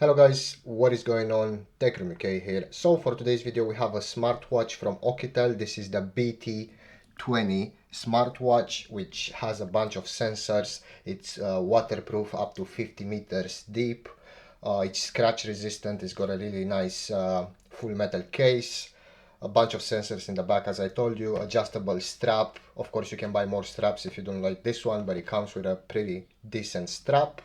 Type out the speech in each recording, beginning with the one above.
Hello guys, what is going on? Techroomuk here. So for today's video we have a smartwatch from Oukitel. This is the BT20 Smartwatch, which has a bunch of sensors. It's waterproof up to 50 meters deep. It's scratch resistant. It's got a really nice full metal case. A bunch of sensors in the back, as I told you. Adjustable strap. Of course you can buy more straps if you don't like this one, but it comes with a pretty decent strap.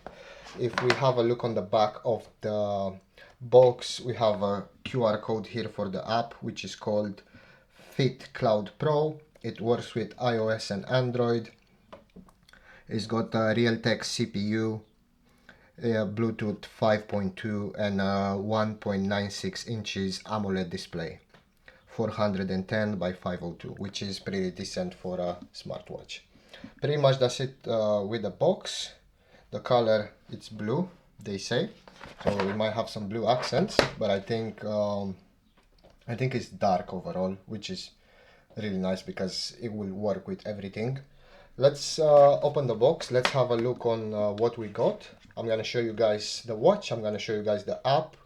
If we have a look on the back of the box, we have a QR code here for the app, which is called Fit Cloud Pro. It works with iOS and Android. It's got a Realtek CPU, Bluetooth 5.2 and a 1.96 inches AMOLED display, 410 by 502, which is pretty decent for a smartwatch. Pretty much that's it with the box. The color, it's blue, they say, so we might have some blue accents, but I think it's dark overall, which is really nice because it will work with everything. Let's open the box. Let's have a look on what we got. I'm gonna show you guys the watch, I'm gonna show you guys the app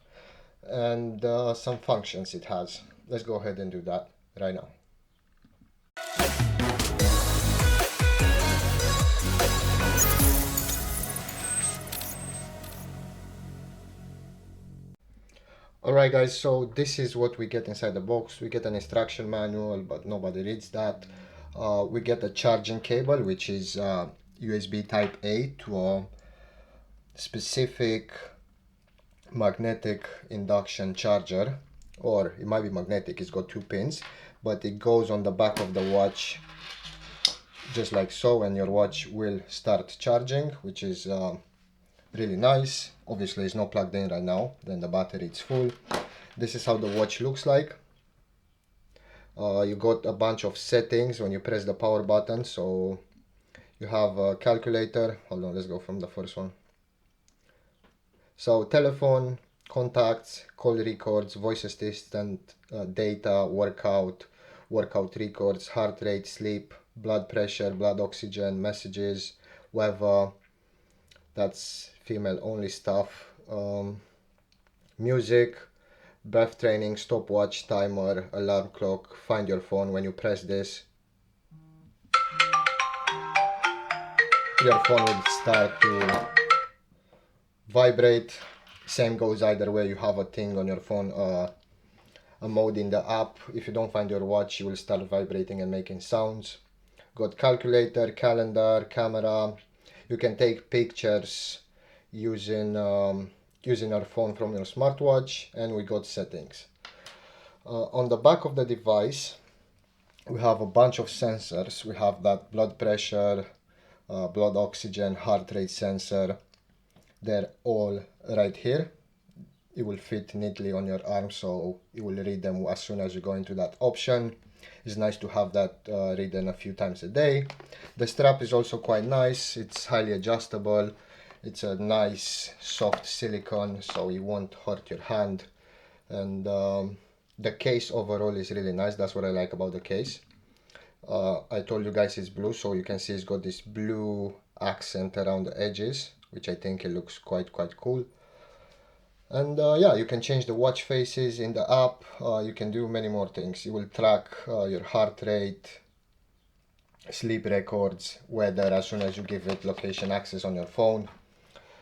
and some functions it has. Let's go ahead and do that right now. Alright guys, so this is what we get inside the box. We get an instruction manual, but nobody reads that. We get a charging cable, which is USB type A to a specific magnetic induction charger, or it might be magnetic. It's got 2 pins, but it goes on the back of the watch just like so, and your watch will start charging, which is really nice. Obviously it's not plugged in right now, then the battery is full. This is how the watch looks like. You got a bunch of settings when you press the power button. So you have a calculator. Hold on, let's go from the first one. So telephone, contacts, call records, voice assistant, data, workout records, heart rate, sleep, blood pressure, blood oxygen, messages, weather. That's female only stuff. Music, breath training, stopwatch, timer, alarm clock, find your phone. When you press this, your phone will start to vibrate. Same goes either way. You have a thing on your phone, a mode in the app. If you don't find your watch, you will start vibrating and making sounds. Got calculator, calendar, camera. You can take pictures using your phone from your smartwatch, and we got settings. On the back of the device, we have a bunch of sensors. We have that blood pressure, blood oxygen, heart rate sensor. They're all right here. It will fit neatly on your arm, so you will read them as soon as you go into that option. It's nice to have that reading a few times a day. The strap is also quite nice. It's highly adjustable. It's a nice soft silicone, so it won't hurt your hand. And the case overall is really nice. That's what I like about the case. I told you guys it's blue, so you can see it's got this blue accent around the edges, which I think it looks quite cool. And yeah, you can change the watch faces in the app. You can do many more things. It will track your heart rate, sleep records, weather, as soon as you give it location access on your phone.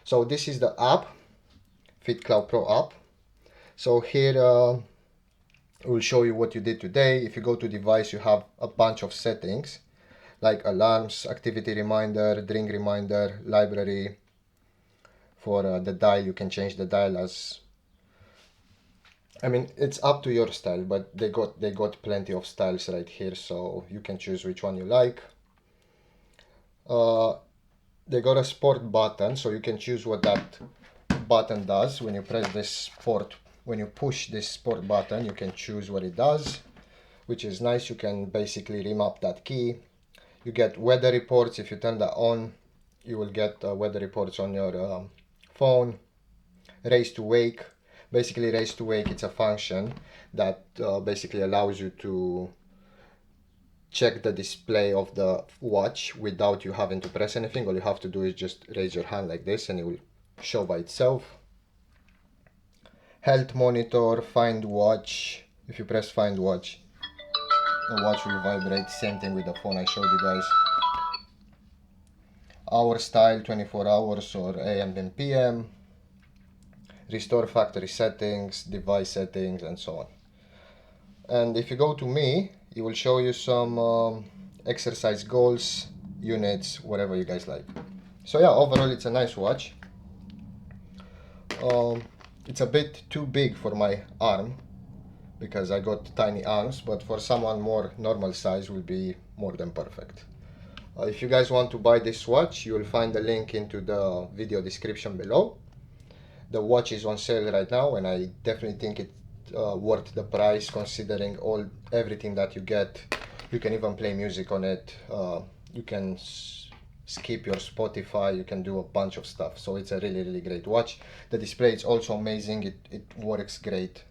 So this is the app, Fit Cloud Pro app. So here it will show you what you did today. If you go to device, you have a bunch of settings like alarms, activity reminder, drink reminder, library. For the dial, you can change the dial as, I mean, it's up to your style, but they got plenty of styles right here, so you can choose which one you like. They got a sport button, so you can choose what that button does. When you press this sport, when you push this sport button, you can choose what it does, which is nice. You can basically remap that key. You get weather reports. If you turn that on, you will get weather reports on your phone. Race to wake. Basically, race to wake, it's a function that basically allows you to check the display of the watch without you having to press anything. All you have to do is just raise your hand like this and it will show by itself. Health monitor, find watch. If you press find watch, the watch will vibrate. Same thing with the phone I showed you guys. Hour style, 24 hours or AM and PM. Restore factory settings, device settings, and so on. And if you go to me, it will show you some exercise goals, units, whatever you guys like. So yeah, overall it's a nice watch. It's a bit too big for my arm because I got tiny arms, but for someone more normal size will be more than perfect. If you guys want to buy this watch, you will find the link into the video description below. The watch is on sale right now, and I definitely think it's worth the price considering everything that you get. You can even play music on it. You can skip your Spotify. You can do a bunch of stuff. So it's a really great watch. The display is also amazing. It works great.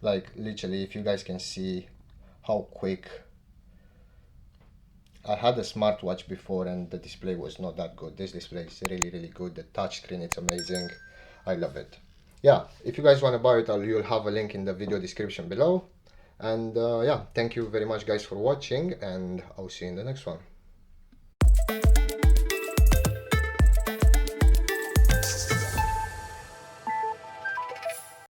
Like literally, if you guys can see how quick. I had a smartwatch before and the display was not that good. This display is really good. The touchscreen, it's amazing. I love it. Yeah, if you guys want to buy it, you'll have a link in the video description below. And yeah, thank you very much guys for watching, and I'll see you in the next one.